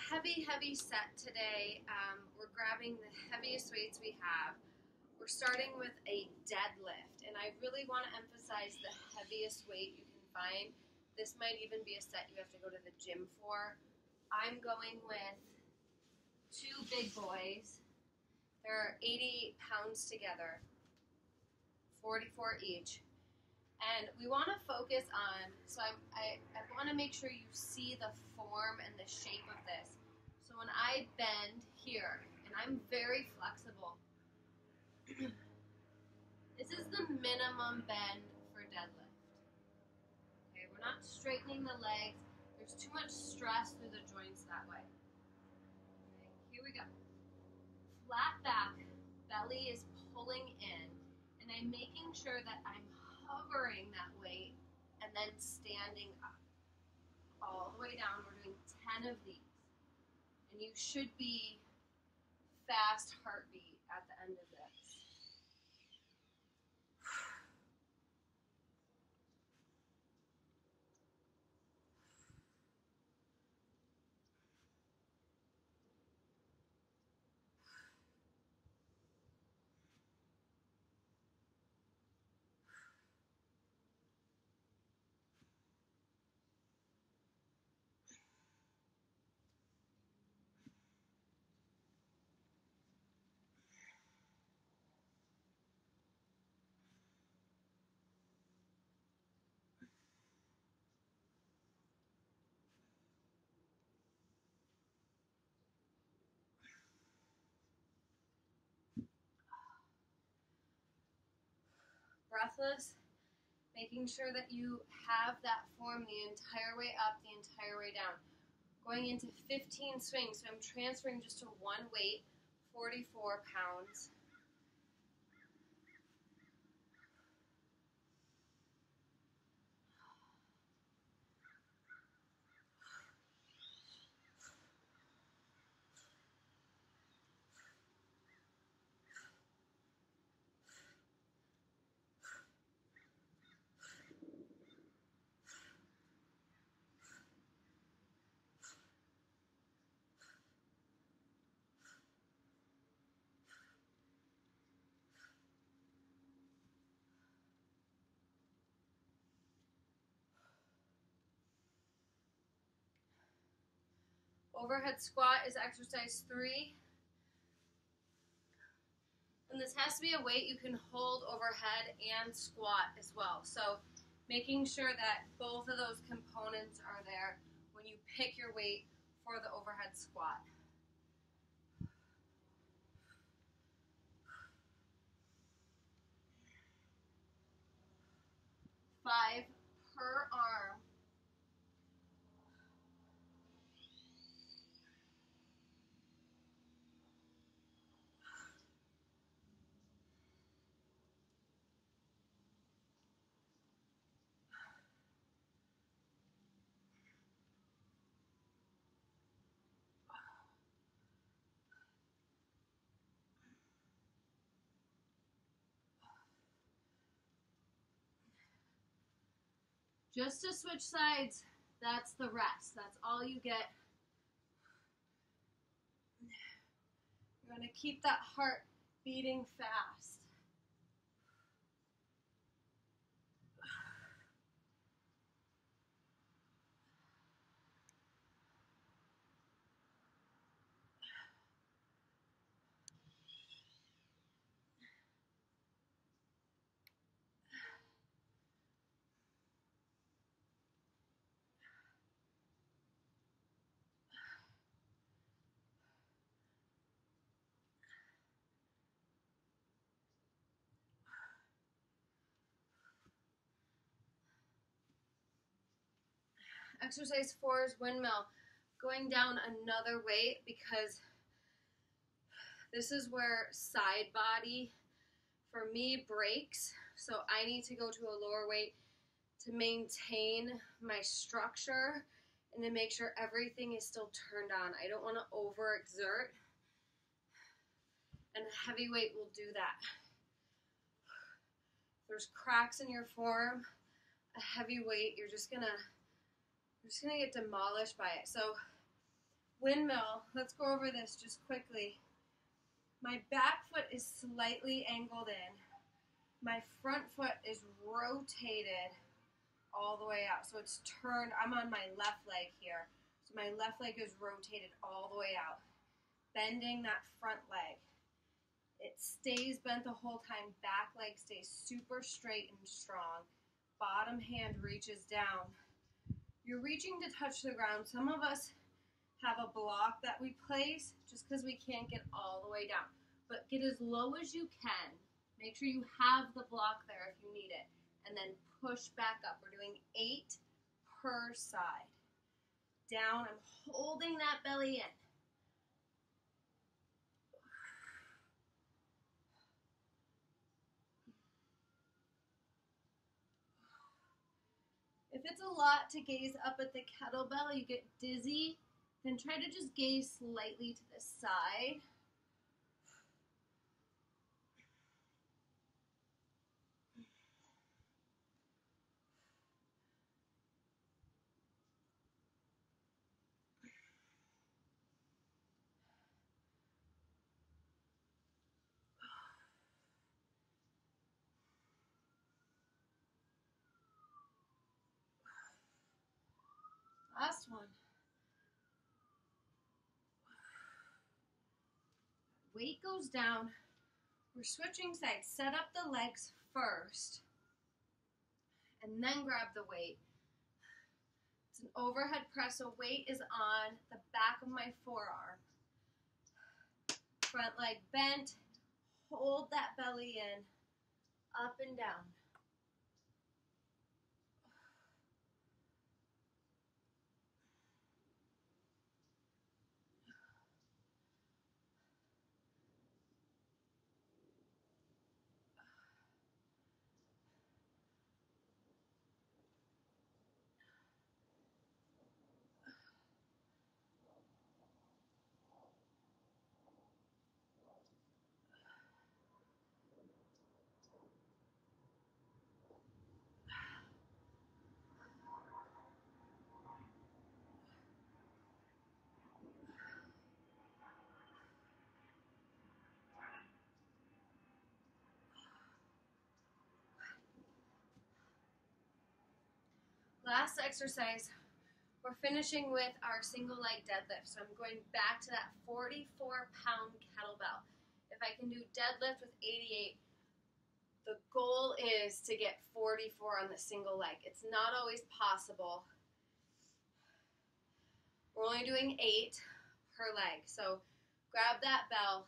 heavy set today. We're grabbing the heaviest weights we have. We're starting with a deadlift, and I really want to emphasize the heaviest weight you can find. This might even be a set you have to go to the gym for. I'm going with two big boys. They're 80 pounds together, 44 each. And we want to focus on, so I want to make sure you see the form and the shape of this. So when I bend here, and I'm very flexible, this is the minimum bend for deadlift. Okay, we're not straightening the legs. There's too much stress through the joints that way. Okay, here we go. Flat back, belly is pulling in, and I'm making sure that I'm hovering that weight and then standing up. All the way down, we're doing 10 of these. And you should be fast heartbeat at the end of this. Breathless, making sure that you have that form the entire way up, the entire way down. Going into 15 swings, so I'm transferring just to one weight, 44 pounds. Overhead squat is exercise 3. And this has to be a weight you can hold overhead and squat as well. So making sure that both of those components are there when you pick your weight for the overhead squat. 5 per arm. Just to switch sides, that's the rest. That's all you get. You're going to keep that heart beating fast. Exercise 4 is windmill. Going down another weight because this is where side body, for me, breaks. So I need to go to a lower weight to maintain my structure and to make sure everything is still turned on. I don't want to overexert, and a heavy weight will do that. If there's cracks in your form, a heavy weight, you're just gonna get demolished by it. So Windmill, let's go over this just quickly. My back foot is slightly angled in. My front foot is rotated all the way out. So it's turned, I'm on my left leg here. So my left leg is rotated all the way out. Bending that front leg. It stays bent the whole time. Back leg stays super straight and strong. Bottom hand reaches down. You're reaching to touch the ground. Some of us have a block that we place just because we can't get all the way down. But get as low as you can. Make sure you have the block there if you need it. And then push back up. We're doing 8 per side. Down, I'm holding that belly in. If it's a lot to gaze up at the kettlebell, you get dizzy, then try to just gaze slightly to the side. Last one. Weight goes down. We're switching sides. Set up the legs first, and then grab the weight. It's an overhead press, so weight is on the back of my forearm. Front leg bent. Hold that belly in, up and down. Last exercise, we're finishing with our single leg deadlift. So I'm going back to that 44-pound kettlebell. If I can do deadlift with 88, the goal is to get 44 on the single leg. It's not always possible. We're only doing 8 per leg. So grab that bell.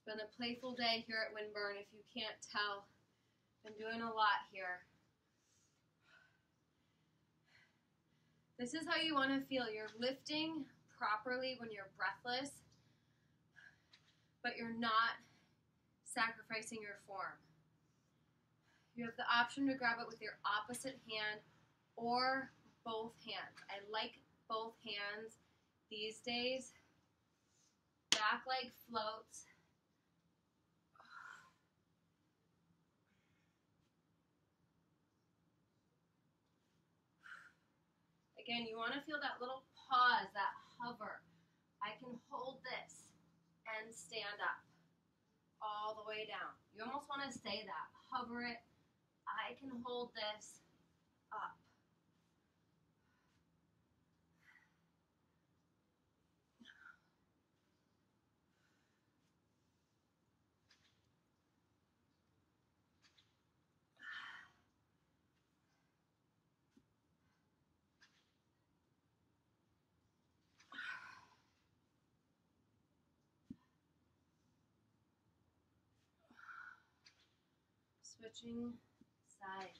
It's been a playful day here at Winburn, if you can't tell. Been doing a lot here. This is how you want to feel. You're lifting properly when you're breathless, but you're not sacrificing your form. You have the option to grab it with your opposite hand or both hands. I like both hands these days. Back leg floats. Again, you want to feel that little pause, that hover. I can hold this and stand up all the way down. You almost want to say that. Hover it. I can hold this up. Switching sides.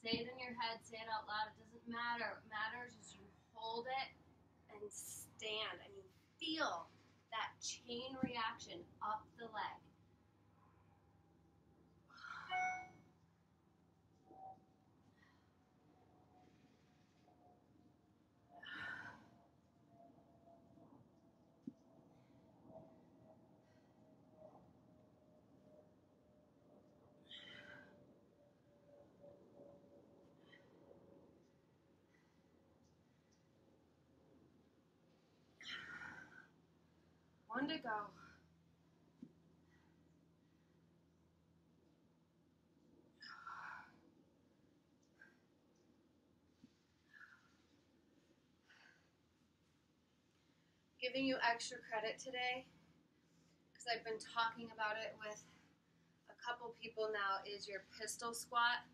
Say it in your head, say it out loud, it doesn't matter. What matters is you hold it and stand, and you feel that chain reaction up the leg. One to go. Giving you extra credit today, because I've been talking about it with a couple people now, is your pistol squat.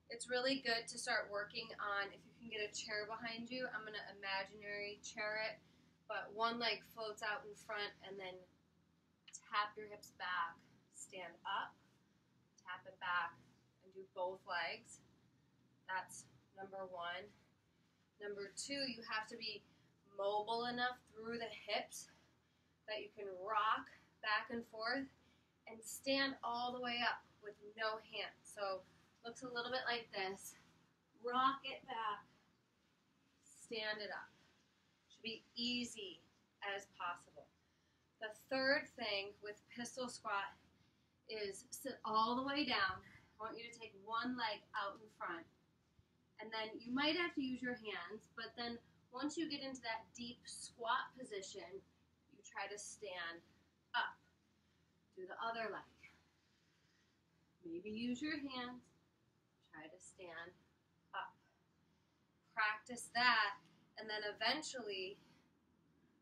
It's really good to start working on, if you can get a chair behind you, I'm going to imaginary chair it, but one leg floats out in front and then tap your hips back, stand up, tap it back, and do both legs. That's number one. Number two, you have to be mobile enough through the hips that you can rock back and forth and stand all the way up with no hands. So looks a little bit like this. Rock it back, stand it up. Should be easy as possible. The third thing with pistol squat is sit all the way down. I want you to take one leg out in front. And then you might have to use your hands, but then once you get into that deep squat position, you try to stand up. Do the other leg. Maybe use your hands. Try to stand up. Practice that, and then eventually,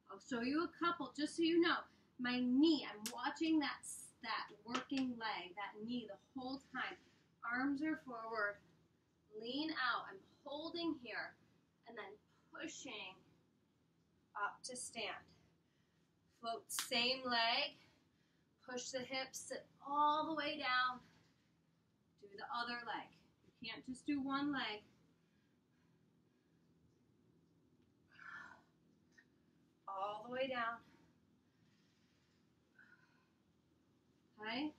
I'll show you a couple, just so you know. My knee, I'm watching that working leg, that knee the whole time. Arms are forward. Lean out. I'm holding here, and then pushing up to stand. Float same leg, push the hips, sit all the way down, do the other leg. You can't just do one leg. All the way down. Okay?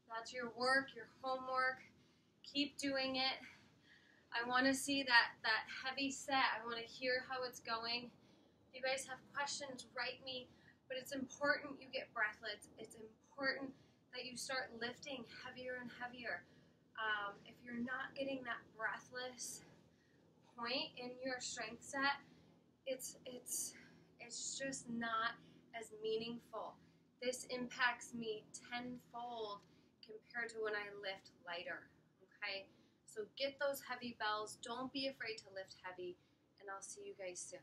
That's your work, your homework. Keep doing it. I want to see that heavy set. I want to hear how it's going. If you guys have questions, write me. But it's important you get breathless. It's important that you start lifting heavier and heavier. If you're not getting that breathless point in your strength set, it's just not as meaningful. This impacts me tenfold compared to when I lift lighter. Okay? So get those heavy bells. Don't be afraid to lift heavy, and I'll see you guys soon.